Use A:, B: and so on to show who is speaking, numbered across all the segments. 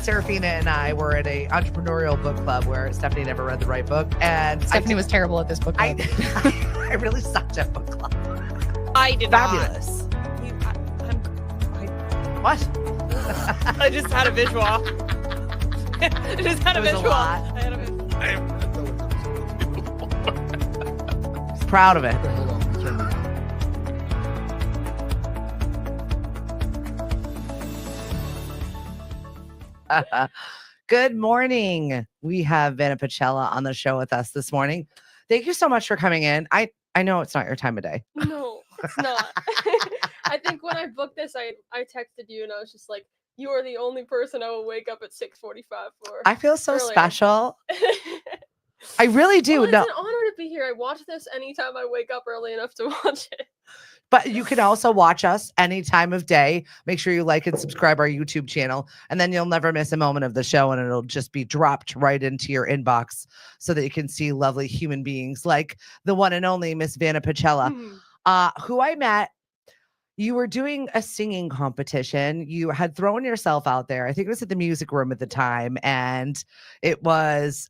A: Serafina and I were at a entrepreneurial book club where Stephanie never read the right book. And
B: Stephanie was terrible at this book club.
A: I really sucked at book club.
C: I did
A: Fabulous. What?
C: I just had a visual. I just had a
A: It was a
C: visual.
A: lot.
C: I had a visual.
A: Proud of it.
D: Hold on, let me turn it on.
A: Good morning. We have Vanna Pacella on the show with us this morning. Thank you so much for coming in. I know it's not your time of day.
E: No, it's not. I think when I booked this, I texted you and I was just like, you are the only person I will wake up at 6:45 for.
A: I feel so
E: earlier.
A: special. I really do.
E: Well,
A: No,
E: it's an honor to be here. I watch this anytime I wake up early enough to watch it.
A: but you can also watch us any time of day. Make sure you like and subscribe our YouTube channel, and then you'll never miss a moment of the show, and it'll just be dropped right into your inbox so that you can see lovely human beings like the one and only Miss Vanna Pacella, who I met. You were doing a singing competition. You had thrown yourself out there. I think it was at the music room at the time, and it was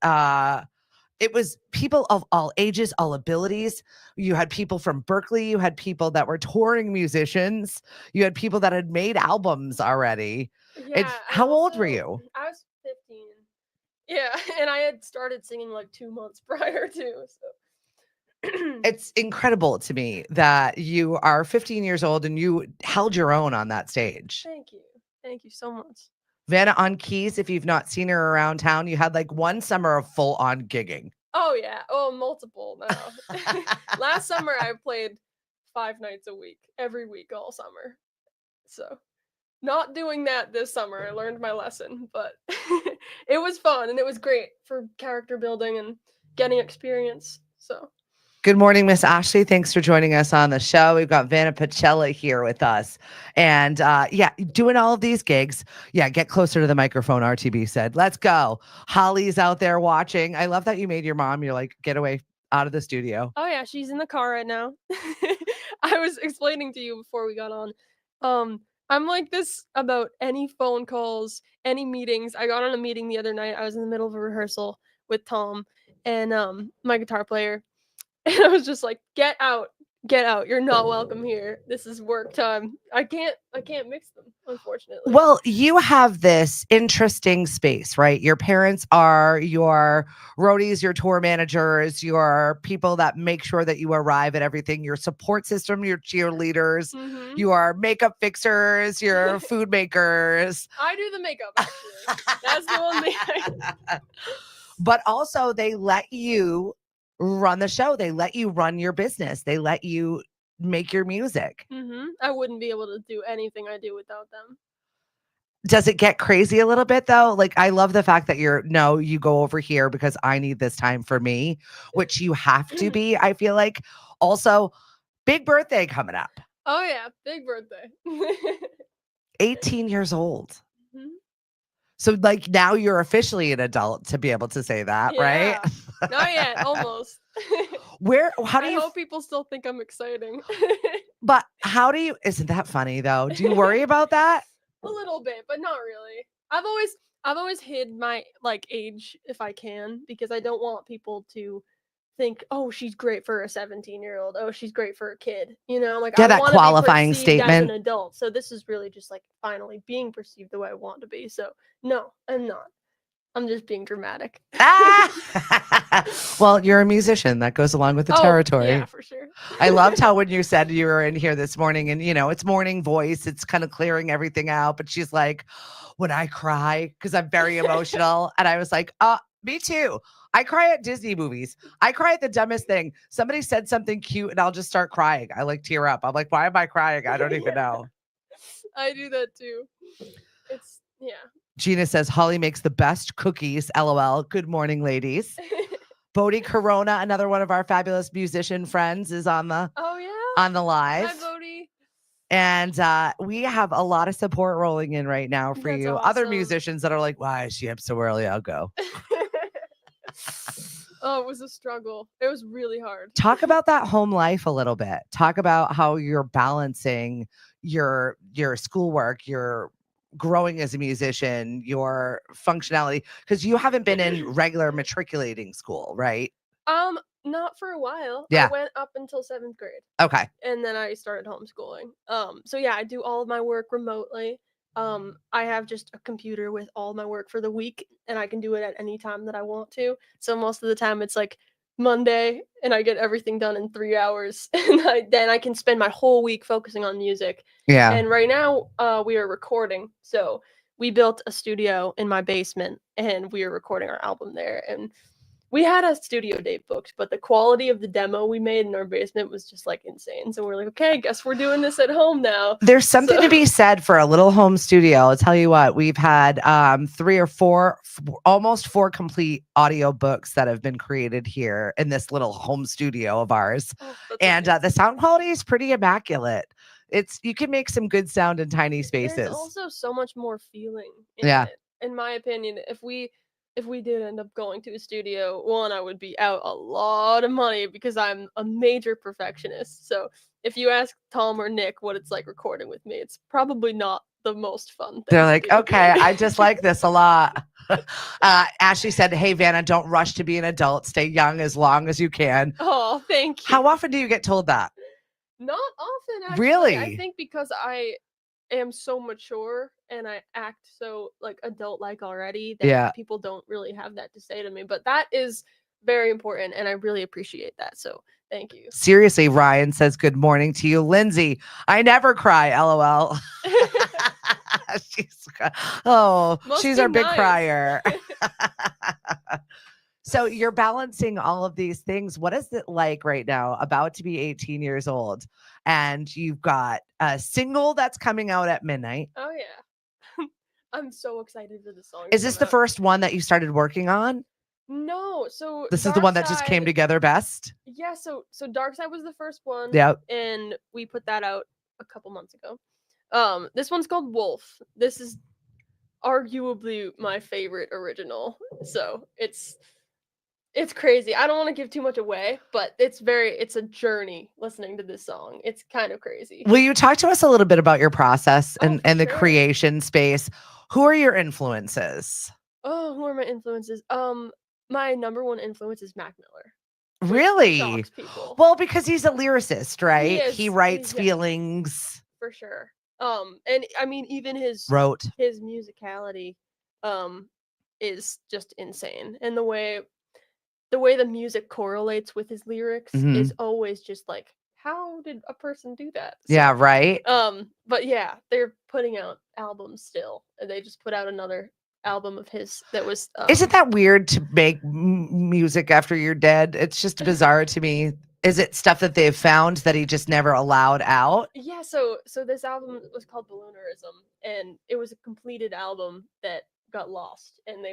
A: people of all ages, all abilities. You had people from Berkeley. You had people that were touring musicians. You had people that had made albums already.
E: Yeah.
A: How old were you?
E: I was 15. Yeah, and I had started singing like 2 months prior to. So.
A: It's incredible to me that you are 15 years old and you held your own on that stage.
E: Thank you. Thank you so much.
A: Vanna on keys, if you've not seen her around town, you had like one summer of full on gigging.
E: Oh, yeah. Oh, multiple now. Last summer, I played 5 nights a week, every week, all summer. So, not doing that this summer. I learned my lesson, but it was fun and it was great for character building and getting experience. So,
A: good morning, Miss Ashley. Thanks for joining us on the show. We've got Vanna Pacella here with us. And yeah, doing all of these gigs. Yeah, get closer to the microphone, RTB said. Let's go. Holly's out there watching. I love that you made your mom. You're like, get away out of the studio.
E: oh yeah, she's in the car right now. I was explaining to you before we got on. I'm like this about any phone calls, any meetings. I got on a meeting the other night. I was in the middle of a rehearsal with Tom and my guitar player. And I was just like, get out. You're not welcome here. This is work time. I can't mix them, unfortunately.
A: Well, you have this interesting space, right? Your parents are your roadies, your tour managers, your people that make sure that you arrive at everything, your support system, your cheerleaders, your makeup fixers, your food makers.
E: I do the makeup, actually. That's the one thing
A: But also they let you run the show. They let you run your business. They let you make your music.
E: I wouldn't be able to do anything I do without them.
A: Does it get crazy a little bit though? Like, I love the fact that you go over here because I need this time for me, which you have to be. I feel like also big birthday coming up.
E: Oh yeah, big birthday.
A: 18 years old. So like now you're officially an adult to be able to say that, right?
E: Not yet, almost.
A: How do
E: I
A: you
E: hope people still think I'm exciting.
A: But isn't that funny though? Do you worry about that?
E: A little bit, but not really. I've always hid my like age if I can, because I don't want people to think, oh, she's great for a 17-year-old. Oh, she's great for a kid. You know, like
A: Yeah,
E: I
A: that
E: wanna
A: qualifying
E: be perceived
A: statement.
E: as an adult. So this is really just like finally being perceived the way I want to be. So no, I'm not. I'm just being dramatic.
A: Well, you're a musician. That goes along with the territory.
E: Yeah, for sure.
A: I loved how when you said you were in here this morning and, it's morning voice, it's kind of clearing everything out. But she's like, when I cry, because I'm very emotional. And I was like, me too. I cry at Disney movies. I cry at the dumbest thing. Somebody said something cute and I'll just start crying. I like tear up. I'm like, why am I crying? I don't even know.
E: I do that too. Yeah.
A: Gina says, Holly makes the best cookies. LOL. Good morning, ladies. Bodie Corona, another one of our fabulous musician friends, is on the live.
E: Hi, Bodie.
A: And we have a lot of support rolling in right now for
E: That's
A: you.
E: awesome.
A: Other musicians that are like, why is she up so early? I'll go.
E: Oh, it was a struggle. It was really hard.
A: Talk about that home life a little bit. Talk about how you're balancing your schoolwork, your growing as a musician, your functionality, because you haven't been in regular matriculating school, right?
E: Not for a while. I
A: Yeah.
E: went up until 7th grade.
A: Okay.
E: And then I started homeschooling. So yeah, I do all of my work remotely. I have just a computer with all my work for the week, and I can do it at any time that I want to. So most of the time, it's like Monday, and I get everything done in 3 hours, and then I can spend my whole week focusing on music.
A: Yeah.
E: And right now, we are recording. So we built a studio in my basement, and we are recording our album there. And we had a studio date booked, but the quality of the demo we made in our basement was just like insane. So we're like, okay, I guess we're doing this at home now.
A: There's something to be said for a little home studio. I'll tell you what, we've had 3 or 4, almost 4 complete audio books that have been created here in this little home studio of ours.
E: Oh, that's
A: And
E: amazing.
A: the sound quality is pretty immaculate. You can make some good sound in tiny spaces.
E: There's also so much more feeling in
A: Yeah.
E: it. In my opinion, if we did end up going to a studio, one, I would be out a lot of money because I'm a major perfectionist. So if you ask Tom or Nick what it's like recording with me, it's probably not the most fun thing.
A: They're
E: to
A: like,
E: do with
A: okay,
E: me.
A: I just like this a lot. Ashley said, hey, Vanna, don't rush to be an adult. Stay young as long as you can.
E: Oh, thank you.
A: How often do you get told that?
E: Not often, actually.
A: Really?
E: I think because I am so mature and I act so like adult-like already that
A: Yeah.
E: people don't really have that to say to me. But that is very important, and I really appreciate that. So thank you.
A: Seriously, Ryan says good morning to you. Lindsay, I never cry, LOL.
E: Must
A: she's
E: be
A: our big
E: nice.
A: crier. So you're balancing all of these things. What is it like right now, about to be 18 years old, and you've got a single that's coming out at midnight?
E: Oh yeah. I'm so excited for the song.
A: Is
E: to
A: this
E: come
A: the
E: out.
A: first one that you started working on?
E: No, so
A: This is the
E: Dark
A: one that just came
E: Side-
A: together best?
E: Yeah, so Dark Side was the first one.
A: Yep.
E: And we put that out a couple months ago. This one's called Wolf. This is arguably my favorite original. So it's crazy. I don't want to give too much away, but it's a journey listening to this song. It's kind of crazy.
A: Will you talk to us a little bit about your process
E: Oh,
A: and
E: for
A: the
E: sure.
A: creation space? Who are your influences?
E: Oh, who are my influences? My number one influence is Mac Miller. which
A: Really?
E: shocks people.
A: Well, because he's a lyricist, right?
E: is.
A: He writes
E: Yeah.
A: feelings.
E: For sure. And I mean, even his
A: Wrote.
E: musicality, is just insane, and the way the music correlates with his lyrics is always just like, how did a person do that? So,
A: Yeah, right.
E: but yeah, they're putting out albums still, and they just put out another album of his that was.
A: Isn't that weird to make music after you're dead? It's just bizarre to me. Is it stuff that they've found that he just never allowed out?
E: Yeah, so this album was called Balloonerism, and it was a completed album that got lost, and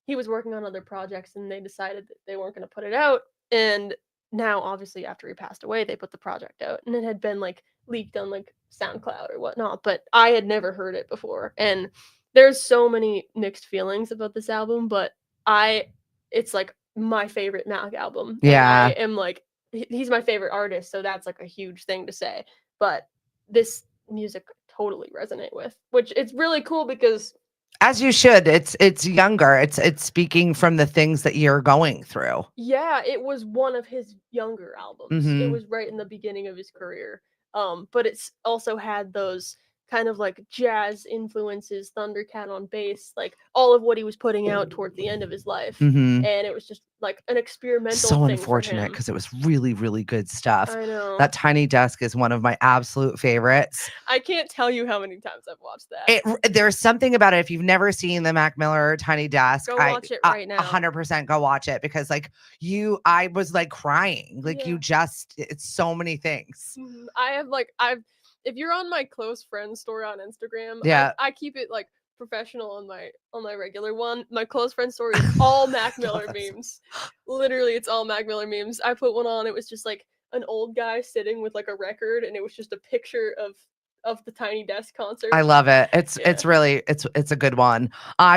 E: he was working on other projects, and they decided that they weren't going to put it out. And now, obviously, after he passed away, they put the project out, and it had been like leaked on like SoundCloud or whatnot, but I had never heard it before. And there's so many mixed feelings about this album, but it's like my favorite Mac album.
A: Yeah.
E: And I am like, he's my favorite artist, so that's like a huge thing to say. But this music totally resonate with, which it's really cool because,
A: as you should, it's younger. It's speaking from the things that you're going through.
E: yeah, it was one of his younger albums. It was right in the beginning of his career. But it's also had those kind of like jazz influences, Thundercat on bass, like all of what he was putting out toward the end of his life. And it was just like an experimental
A: So
E: thing
A: unfortunate because it was really, really good stuff.
E: I know.
A: That Tiny Desk is one of my absolute favorites.
E: I can't tell you how many times I've watched that.
A: There's something about it. If you've never seen the Mac Miller Tiny Desk,
E: Go watch it right now.
A: 100% go watch it, because like I was like crying. Like it's so many things.
E: If you're on my close friends story on Instagram,
A: Yeah.
E: I keep it like professional on my regular one. My close friend story is all Mac Miller memes. Literally, it's all Mac Miller memes. I put one on. It was just like an old guy sitting with like a record, and it was just a picture of the Tiny Desk concert.
A: I love it. It's really a good one.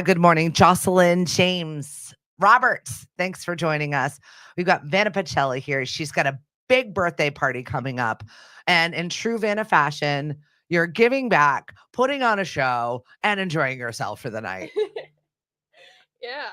A: Good morning, Jocelyn James Roberts. Thanks for joining us. We've got Vanna Pacella here. She's got a big birthday party coming up, and in true Vanna fashion, You're giving back, putting on a show, and enjoying yourself for the night,
E: Yeah.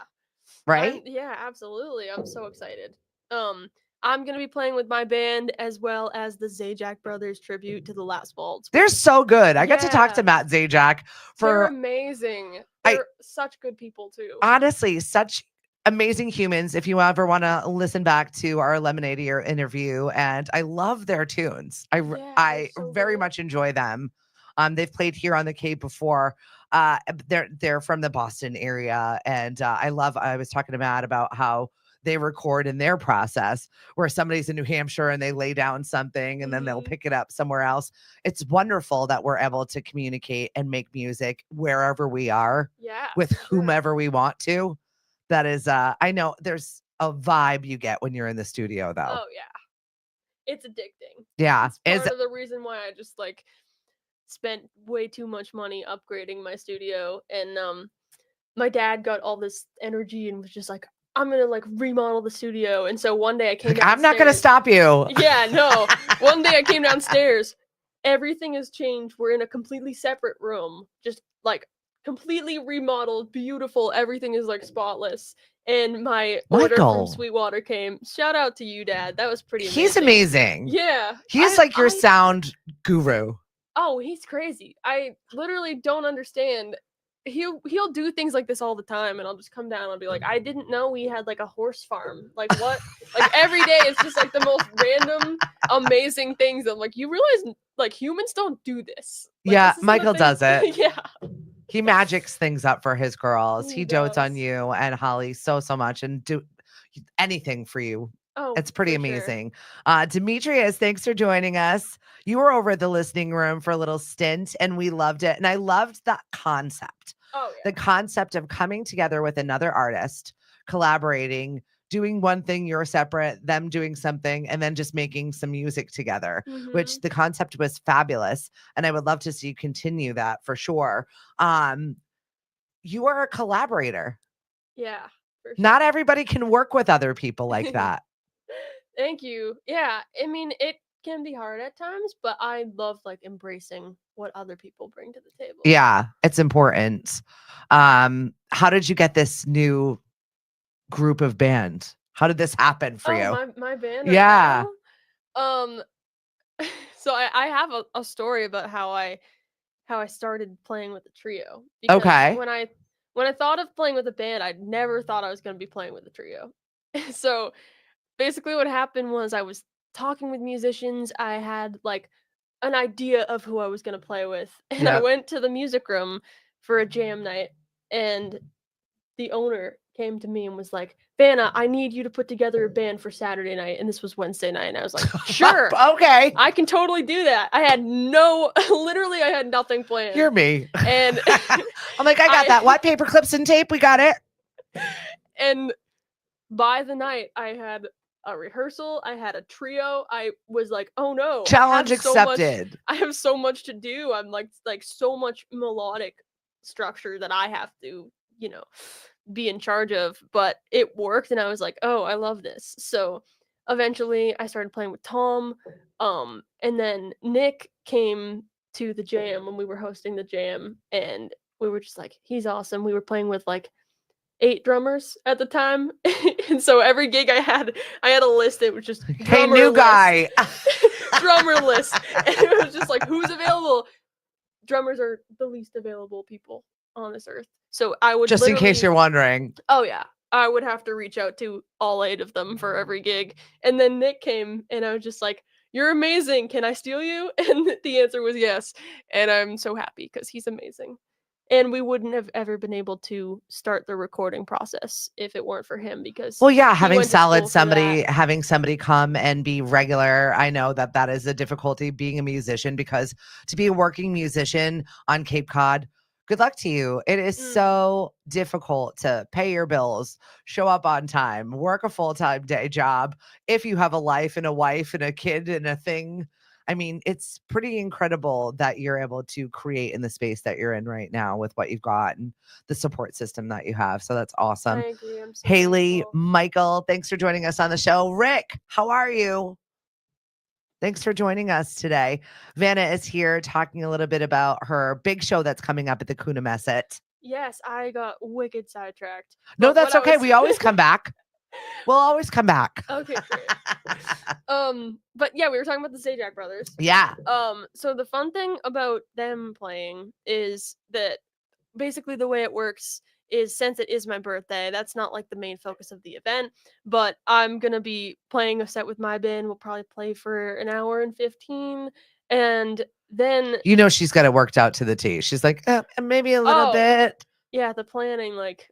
A: right?
E: Yeah, absolutely. I'm so excited. I'm gonna be playing with my band as well as the Zajac Brothers tribute to the Last Waltz.
A: They're so good. I got to talk to
E: Yeah.
A: Matt Zajac
E: They're
A: for
E: amazing.
A: I-
E: They're such good people too.
A: honestly such amazing humans. If you ever want to listen back to our Lemonade Ear interview, and I love their tunes.
E: Yeah,
A: I
E: they're so
A: very
E: good.
A: much enjoy them. They've played here on the Cape before. They're from the Boston area, and I was talking to Matt about how they record in their process, where somebody's in New Hampshire and they lay down something and then they'll
E: Mhm.
A: pick it up somewhere else. It's wonderful that we're able to communicate and make music wherever we are
E: Yeah.
A: with
E: for sure.
A: whomever we want to. That is, I know there's a vibe you get when you're in the studio, though.
E: Oh yeah. It's addicting.
A: Yeah,
E: It's part
A: is
E: of the reason why I just like spent way too much money upgrading my studio, and my dad got all this energy and was just like, I'm gonna like remodel the studio. And so one day I came
A: like, I'm not gonna
E: downstairs.
A: stop you.
E: Yeah, no. One day I came downstairs. Everything has changed. We're in a completely separate room, just like completely remodeled, beautiful. Everything is like spotless. And my order from
A: Michael.
E: Sweetwater came. Shout out to you, Dad. That was pretty amazing.
A: He's amazing.
E: Yeah.
A: He's like your sound guru.
E: Oh, he's crazy. I literally don't understand. He'll do things like this all the time, and I'll just come down and I'll be like, I didn't know we had like a horse farm. Like what? Like every day it's just like the most random, amazing things. I'm like, you realize like humans don't do this. Like,
A: Yeah,
E: this isn't a
A: Michael
E: thing."
A: does it.
E: Yeah.
A: He magics things up for his girls.
E: He
A: He dotes on
E: does.
A: you and Holly so much and do anything for you.
E: Oh,
A: It's pretty
E: for sure.
A: amazing. Demetrius, thanks for joining us. You were over at the listening room for a little stint and we loved it. And I loved that concept.
E: Oh
A: The concept of coming together with another artist, collaborating, doing one thing, you're separate, them doing something, and then just making some music together,
E: yeah.
A: which the concept was fabulous. And I would love to see you continue that for sure. You are a collaborator.
E: Yeah. For sure.
A: Not everybody can work with other people like that.
E: Thank you. Yeah. I mean, it can be hard at times, but I love like embracing what other people bring to the table.
A: Yeah, it's important. How did you get this new group of band? How did this happen for you?
E: My band.
A: Yeah.
E: Now? So I have a story about how I started playing with the trio. Because
A: Okay.
E: When I thought of playing with a band, I never thought I was going to be playing with a trio. So basically what happened was I was talking with musicians. I had like an idea of who I was going to play with. And I
A: Yep.
E: went to the music room for a jam night, and the owner came to me and was like, Vanna, I need you to put together a band for Saturday night. And this was Wednesday night. And I was like, sure,
A: Okay.
E: I can totally do that. I had literally I had nothing planned.
A: You're me.
E: And
A: I'm like, I got that. What? Paper clips and tape? We got it.
E: And by the night, I had a rehearsal. I had a trio. I was like, oh no.
A: Challenge
E: I have so much-
A: accepted.
E: I have so much to do. I'm like so much melodic structure that I have to, be in charge of. But it worked, and I was like, oh, I love this. So eventually I started playing with Tom. And then Nick came to the jam when we were hosting the jam, and we were just like, he's awesome. We were playing with like 8 drummers at the time. And so every gig I had a list. It was just
A: Hey,
E: drummer
A: new
E: list,
A: guy.
E: drummer list. And it was just like, who's available? Drummers are the least available people on this earth. So I would
A: Just in case you're wondering.
E: Oh yeah. I would have to reach out to all 8 of them for every gig. And then Nick came, and I was just like, you're amazing. Can I steal you? And the answer was yes. And I'm so happy because he's amazing. And we wouldn't have ever been able to start the recording process if it weren't for him, because
A: Well, yeah,
E: he
A: having
E: went to school for
A: having somebody come and be regular. I know that is a difficulty being a musician, because to be a working musician on Cape Cod, good luck to you. It is so difficult to pay your bills, show up on time, work a full-time day job. If you have a life and a wife and a kid and a thing, I mean, it's pretty incredible that you're able to create in the space that you're in right now with what you've got and the support system that you have. So that's awesome.
E: I agree. I'm so
A: Haley,
E: thankful.
A: Michael, thanks for joining us on the show. Rick, how are you? Thanks for joining us today. Vanna is here talking a little bit about her big show that's coming up at the Coonamessett.
E: Yes, I got wicked sidetracked.
A: No,
E: But
A: that's
E: what I
A: okay.
E: was
A: We always come back. We'll always come back.
E: Okay, great. But yeah, we were talking about the Zajac brothers.
A: Yeah.
E: So the fun thing about them playing is that basically the way it works is, since it is my birthday, that's not like the main focus of the event, but I'm gonna be playing a set with my band. We'll probably play for an hour and 15, and then
A: You know she's got it worked out to the T. She's like, maybe a little
E: Oh.
A: bit.
E: yeah, the planning, like,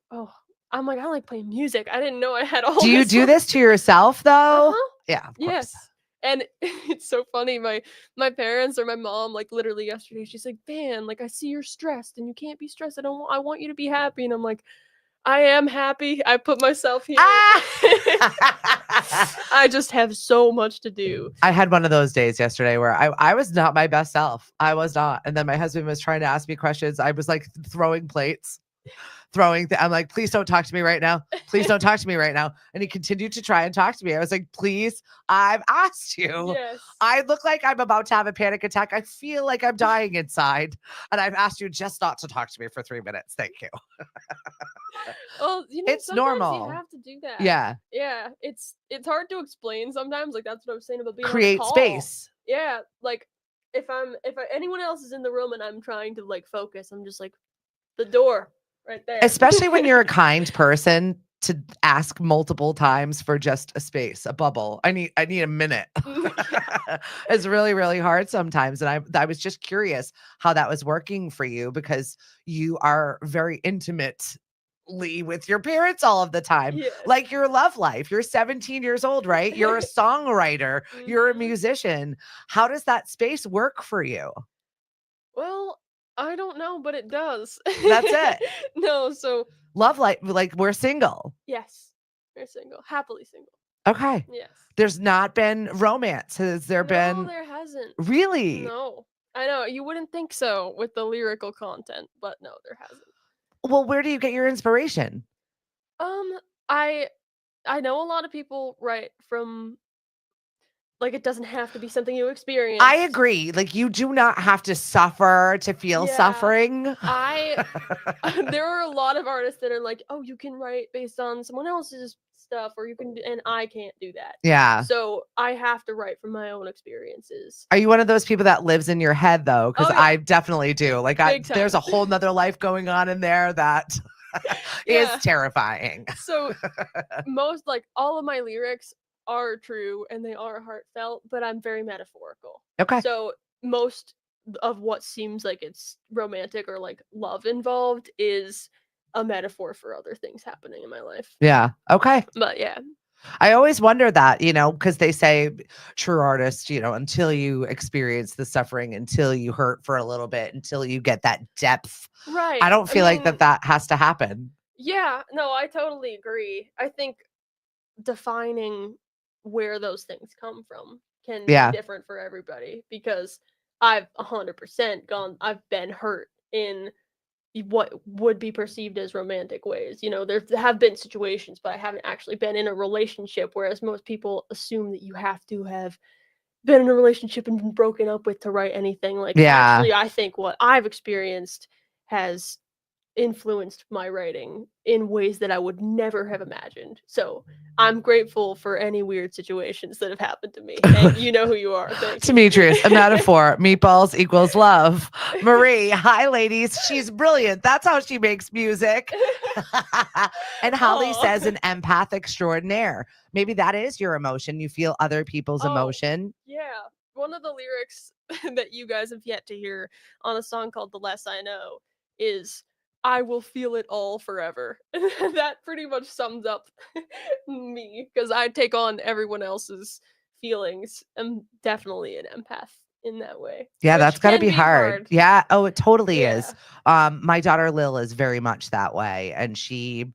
E: I'm like, I like playing music. I didn't know I had all
A: Do you
E: this
A: do
E: on-
A: this to yourself though?
E: Uh-huh.
A: Yeah, of course.
E: Yes. And it's so funny. My parents or my mom, like, literally yesterday, she's like, "Van, like, I see you're stressed and you can't be stressed. I want you to be happy." And I'm like, I am happy. I put myself here. I just have so much to do.
A: I had one of those days yesterday where I was not my best self. I was not. And then my husband was trying to ask me questions. I was like throwing plates. I'm like, please don't talk to me right now. Please don't talk to me right now. And he continued to try and talk to me. I was like, please, I've asked you.
E: Yes.
A: I look like I'm about to have a panic attack. I feel like I'm dying inside. And I've asked you just not to talk to me for 3 minutes. Thank you.
E: Well,
A: It's
E: sometimes
A: normal.
E: you have to do that.
A: Yeah.
E: Yeah. It's hard to explain sometimes. Like, that's what I was saying about being on a
A: Create
E: call.
A: space.
E: Yeah. Like, if anyone else is in the room and I'm trying to like focus, I'm just like, the door right there.
A: Especially when you're a kind person, to ask multiple times for just a space, a bubble. I need a minute. It's really, really hard sometimes. And I was just curious how that was working for you, because you are very intimately with your parents all of the time.
E: Yes.
A: Like your love life. You're 17 years old, right? You're a songwriter. You're a
E: Mhm.
A: musician. How does that space work for you?
E: Well, I don't know, but it does.
A: That's it.
E: No, so
A: Love life, like we're single.
E: yes, we're single, happily single.
A: Okay.
E: Yes.
A: There's not been romance. Has there
E: No,
A: been?
E: there hasn't.
A: Really?
E: No, I know you wouldn't think so with the lyrical content, but no, there hasn't.
A: Well, where do you get your inspiration?
E: I know a lot of people write from, like, it doesn't have to be something you experience.
A: I agree. Like, you do not have to suffer to feel
E: Yeah.
A: suffering.
E: There are a lot of artists that are like, oh, you can write based on someone else's stuff, or you can, and I can't do that.
A: Yeah.
E: So I have to write from my own experiences.
A: Are you one of those people that lives in your head though? Because
E: Oh, yeah.
A: I definitely do. Like,
E: Big time.
A: there's a whole nother life going on in there that is
E: Yeah.
A: terrifying.
E: So most, like, all of my lyrics are true and they are heartfelt, but I'm very metaphorical.
A: Okay.
E: So most of what seems like it's romantic or like love involved is a metaphor for other things happening in my life.
A: Yeah. Okay.
E: But yeah.
A: I always wonder that, because they say true artists, until you experience the suffering, until you hurt for a little bit, until you get that depth.
E: Right.
A: I don't feel like
E: mean,
A: that has to happen.
E: Yeah, no, I totally agree. I think defining where those things come from can
A: Yeah.
E: be different for everybody, because I've 100% I've been hurt in what would be perceived as romantic ways. There have been situations, but I haven't actually been in a relationship, whereas most people assume that you have to have been in a relationship and been broken up with to write anything. Like,
A: Yeah.
E: actually, I think what I've experienced has influenced my writing in ways that I would never have imagined. So I'm grateful for any weird situations that have happened to me. And you know who you are. Thank you.
A: Demetrius, a metaphor. Meatballs equals love. Marie, hi, ladies. She's brilliant. That's how she makes music. And Holly
E: Aw.
A: says an empath extraordinaire. Maybe that is your emotion. You feel other people's
E: Oh.
A: emotion.
E: Yeah. One of the lyrics that you guys have yet to hear on a song called The Less I Know is, I will feel it all forever. That pretty much sums up me, because I take on everyone else's feelings. I'm definitely an empath in that way.
A: Yeah,
E: which
A: that's got to
E: can
A: be hard. Yeah. Oh, it totally is. My daughter Lil is very much that way. And she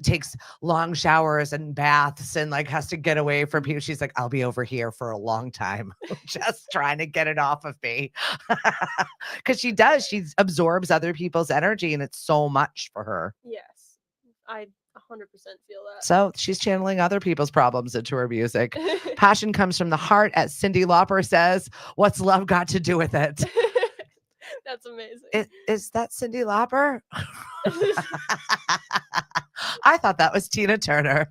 A: takes long showers and baths and like has to get away from people. She's like, I'll be over here for a long time, just trying to get it off of me. Because she absorbs other people's energy, and it's so much for her.
E: Yes. I 100% feel that.
A: So she's channeling other people's problems into her music. Passion comes from the heart, as Cyndi Lauper says. What's love got to do with it?
E: That's amazing.
A: Is that Cyndi Lauper? I thought that was Tina Turner.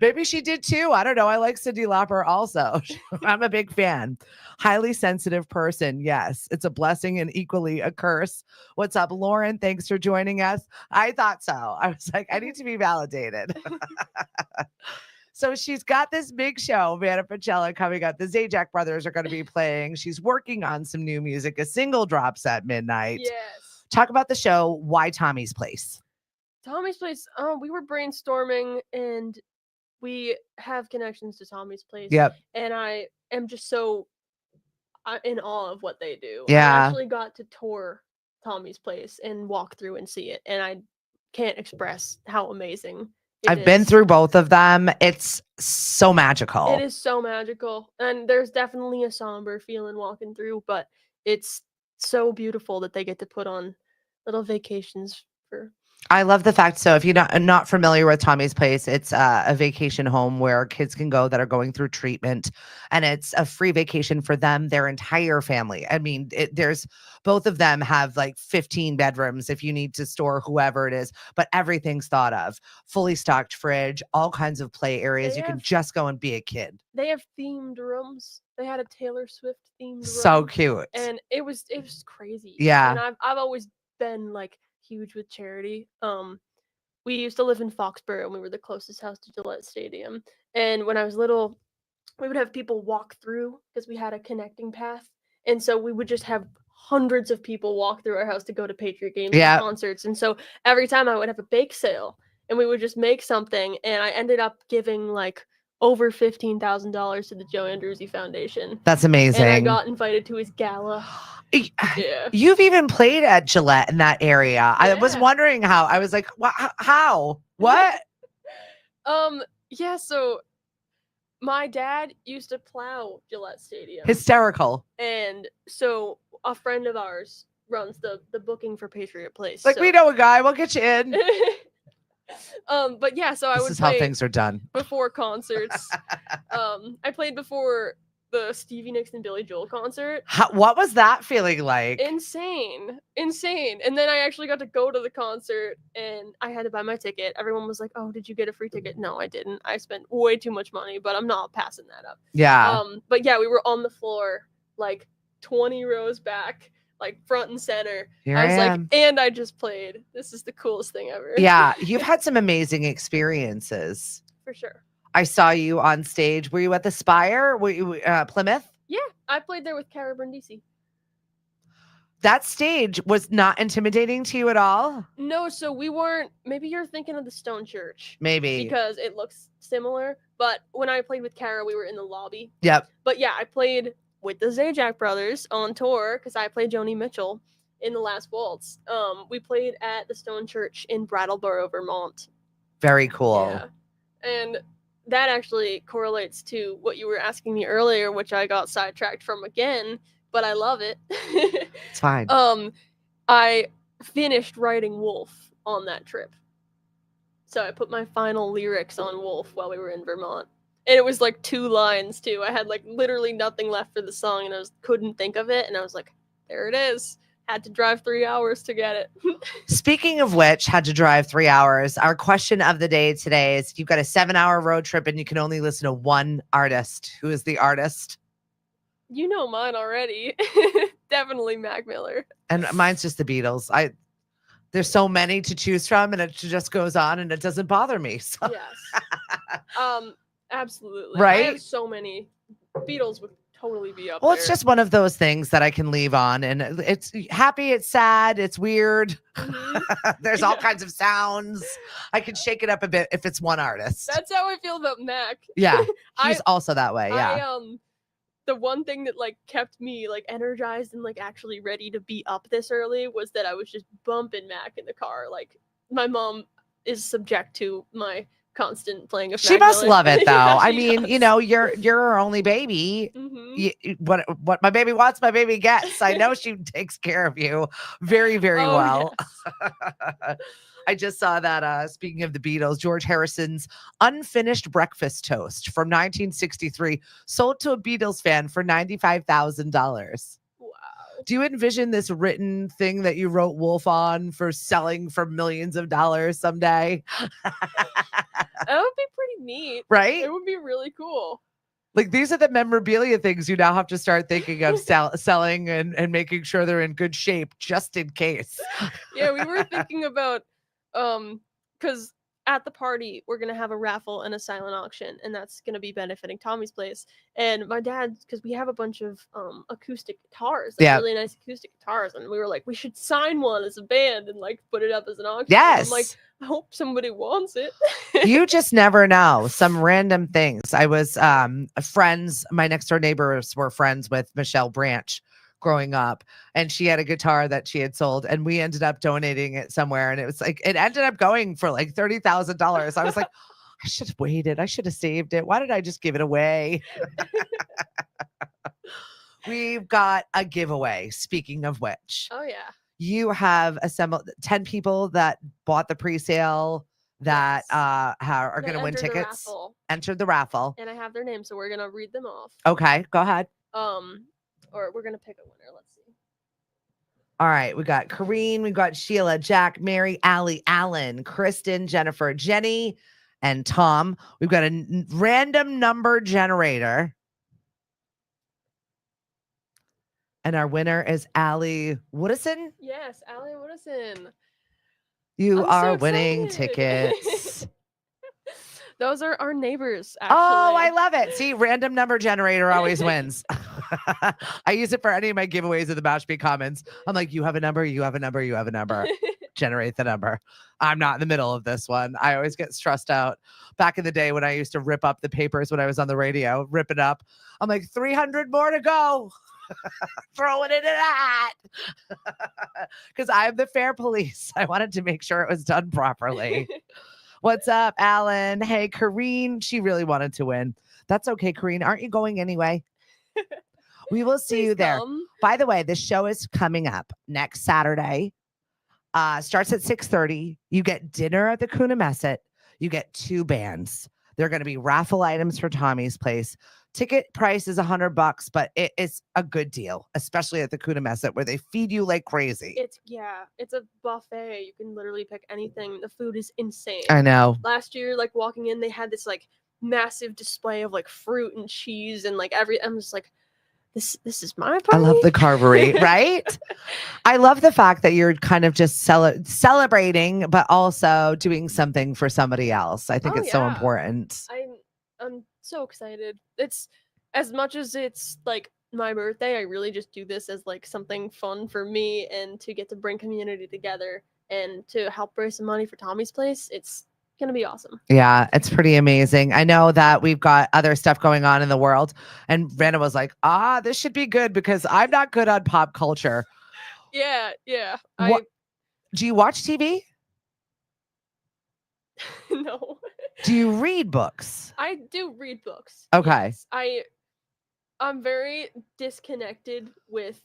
A: Maybe she did too. I don't know. I like Cyndi Lauper also. I'm a big fan. Highly sensitive person. Yes, it's a blessing and equally a curse. What's up, Lauren? Thanks for joining us. I thought so. I was like, I need to be validated. So she's got this big show, Vanna Pacella, coming up. The Zajac brothers are going to be playing. She's working on some new music. A single drops at midnight.
E: Yes.
A: Talk about the show. Why Tommy's Place?
E: Tommy's Place. Oh, we were brainstorming and we have connections to Tommy's Place.
A: Yep.
E: And I am just so in awe of what they do.
A: Yeah.
E: I actually got to tour Tommy's Place and walk through and see it. And I can't express how amazing
A: I've been through both of them. It's so magical.
E: It is so magical. And there's definitely a somber feeling walking through, but it's so beautiful that they get to put on little vacations for.
A: I love the fact. So if you're not familiar with Tommy's Place, it's a vacation home where kids can go that are going through treatment, and it's a free vacation for them, their entire family. I mean, there's both of them have like 15 bedrooms if you need to store whoever it is, but everything's thought of. Fully stocked fridge, all kinds of play areas. You can just go and be a kid.
E: They have themed rooms. They had a Taylor Swift themed room.
A: So cute.
E: And it was crazy.
A: Yeah.
E: And I've always been like huge with charity. We used to live in Foxborough and we were the closest house to Gillette Stadium. And when I was little, we would have people walk through because we had a connecting path. And so we would just have hundreds of people walk through our house to go to Patriot games and concerts. And so every time I would have a bake sale and we would just make something. And I ended up giving like over $15,000 to the Joe Andrewsy Foundation.
A: That's amazing.
E: And I got invited to his gala. Yeah.
A: You've even played at Gillette in that area. Yeah. I was wondering how. I was like, how? What?
E: Yeah, so my dad used to plow Gillette Stadium.
A: Hysterical.
E: And so a friend of ours runs the booking for Patriot Place.
A: Like, we know a guy, we'll get you in.
E: But yeah, so I would
A: This is
E: play
A: how things are done.
E: Before concerts. I played before the Stevie Nicks and Billy Joel concert.
A: What was that feeling like?
E: Insane. And then I actually got to go to the concert and I had to buy my ticket. Everyone was like, "Oh, did you get a free ticket?" No, I didn't. I spent way too much money, but I'm not passing that up.
A: Yeah.
E: But yeah, we were on the floor like 20 rows back, like front and center. I was like, and I just played. This is the coolest thing ever.
A: Yeah, you've had some amazing experiences.
E: For sure.
A: I saw you on stage. Were you at the Spire? Were you Plymouth?
E: Yeah, I played there with Cara Brindisi.
A: That stage was not intimidating to you at all?
E: No, so we weren't. Maybe you're thinking of the Stone Church.
A: Maybe.
E: Because it looks similar. But when I played with Cara, we were in the lobby.
A: Yep.
E: But yeah, I played with the Zajac brothers on tour because I played Joni Mitchell in the last waltz. We played at the Stone Church in Brattleboro, Vermont.
A: Very cool.
E: Yeah. And that actually correlates to what you were asking me earlier, which I got sidetracked from again, but I love it.
A: It's fine.
E: I finished writing Wolf on that trip. So I put my final lyrics on Wolf while we were in Vermont. And it was like 2 lines too. I had like literally nothing left for the song and I couldn't think of it. And I was like, there it is. Had to drive 3 hours to get it.
A: Speaking of which, had to drive 3 hours. Our question of the day today is, you've got a 7-hour road trip and you can only listen to one artist. Who is the artist?
E: You know mine already. Definitely Mac Miller.
A: And mine's just the Beatles. There's so many to choose from and it just goes on and it doesn't bother me. So.
E: Yes. Absolutely.
A: Right?
E: I have so many. Beatles would totally be up
A: Well,
E: there.
A: it's just one of those things that I can leave on, and it's happy, it's sad, it's weird.
E: Mm-hmm.
A: There's all kinds of sounds. I can shake it up a bit if it's one artist.
E: That's how I feel about Mac.
A: Yeah, he's also that way. Yeah.
E: The one thing that like kept me like energized and like actually ready to be up this early was that I was just bumping Mac in the car. Like my mom is subject to my constant playing of
A: She must
E: Magnolia.
A: love it though.
E: Yeah,
A: I
E: she
A: mean,
E: does.
A: you know, you're her only baby. What my baby wants, my baby gets. I know she takes care of you very, very
E: Oh,
A: well.
E: yes.
A: I just saw that speaking of the Beatles, George Harrison's unfinished breakfast toast from 1963 sold to a Beatles fan for $95,000.
E: Wow.
A: Do you envision this written thing that you wrote Wolf on for selling for millions of dollars someday?
E: That would be pretty neat.
A: Right?
E: It would be really cool.
A: Like these are the memorabilia things you now have to start thinking of selling and making sure they're in good shape just in case.
E: Yeah, we were thinking about because at the party we're gonna have a raffle and a silent auction, and that's gonna be benefiting Tommy's place. And my dad, because we have a bunch of acoustic guitars, like
A: Yeah.
E: really nice acoustic guitars, and we were like, we should sign one as a band and like put it up as an auction. And I'm like,
A: Yes.
E: I hope somebody wants it.
A: You just never know. Some random things. I was friends, my next door neighbors were friends with Michelle Branch growing up, and she had a guitar that she had sold, and we ended up donating it somewhere, and it was like it ended up going for like $30,000. I was like, I should have waited. I should have saved it. Why did I just give it away? We've got a giveaway. Speaking of which,
E: Oh yeah.
A: you have assembled 10 people that bought the pre-sale that
E: Yes.
A: are
E: That
A: going to win
E: entered the
A: tickets.
E: raffle,
A: Entered the raffle.
E: and I have their names, so we're gonna read them off.
A: Okay, go ahead.
E: Or we're gonna pick a winner. Let's see.
A: All right, we got Kareen, we got Sheila, Jack, Mary, Allie, Alan, Kristen, Jennifer, Jenny, and Tom. We've got a random number generator. And our winner is Allie Woodison.
E: Yes, Allie Woodison.
A: You
E: I'm
A: are
E: so
A: winning
E: excited.
A: tickets.
E: Those are our neighbors, actually.
A: Oh, I love it. See, random number generator always wins. I use it for any of my giveaways in the Mashpee Commons. I'm like, you have a number, you have a number, you have a number. Generate the number. I'm not in the middle of this one. I always get stressed out. Back in the day when I used to rip up the papers when I was on the radio, rip it up. I'm like, 300 more to go. Throw it into that. Because I'm the fair police. I wanted to make sure it was done properly. What's up, Alan? Hey, Kareen. She really wanted to win. That's okay, Kareen. Aren't you going anyway? We will see you there.
E: Come.
A: By the way, the show is coming up next Saturday. Starts at 6:30. You get dinner at the Coonamessett. You get 2 bands. They're going to be raffle items for Tommy's place. Ticket price is $100, but it is a good deal, especially at the Coonamessett where they feed you like crazy.
E: It's a buffet. You can literally pick anything. The food is insane.
A: I know.
E: Last year, like walking in, they had this like massive display of like fruit and cheese and like I'm just like, this is my party.
A: I love the carvery, right? I love the fact that you're kind of just celebrating, but also doing something for somebody else. I think
E: Oh,
A: it's so
E: yeah.
A: important.
E: I'm so excited. It's as much as it's like my birthday, I really just do this as like something fun for me and to get to bring community together and to help raise some money for Tommy's place. It's gonna be awesome.
A: Yeah, it's pretty amazing. I know that we've got other stuff going on in the world, and Vanna was like, this should be good because I'm not good on pop culture.
E: Yeah.
A: Do you watch TV?
E: No.
A: Do you read books?
E: I do read books.
A: Okay.
E: Yes. I'm very disconnected with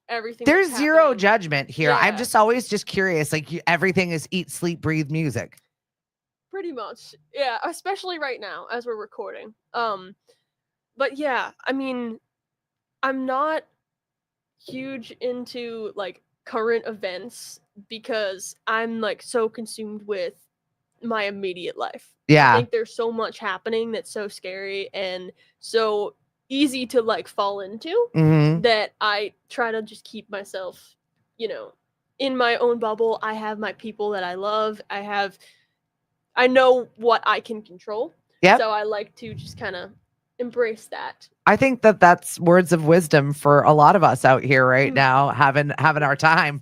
E: everything.
A: There's
E: that's
A: zero
E: happening.
A: judgment here. I'm
E: Yeah.
A: just always just curious. Like everything is eat, sleep, breathe music.
E: Pretty much. Yeah, especially right now as we're recording. But yeah, I mean, I'm not huge into like current events because I'm like so consumed with my immediate life. I
A: Yeah.
E: think there's so much happening that's so scary and so easy to like fall into
A: Hmm.
E: that I try to just keep myself, in my own bubble. I have my people that I love. I know what I can control.
A: Yep.
E: So I like to just kind of embrace that.
A: I think that that's words of wisdom for a lot of us out here right
E: Mm.
A: now, having our time.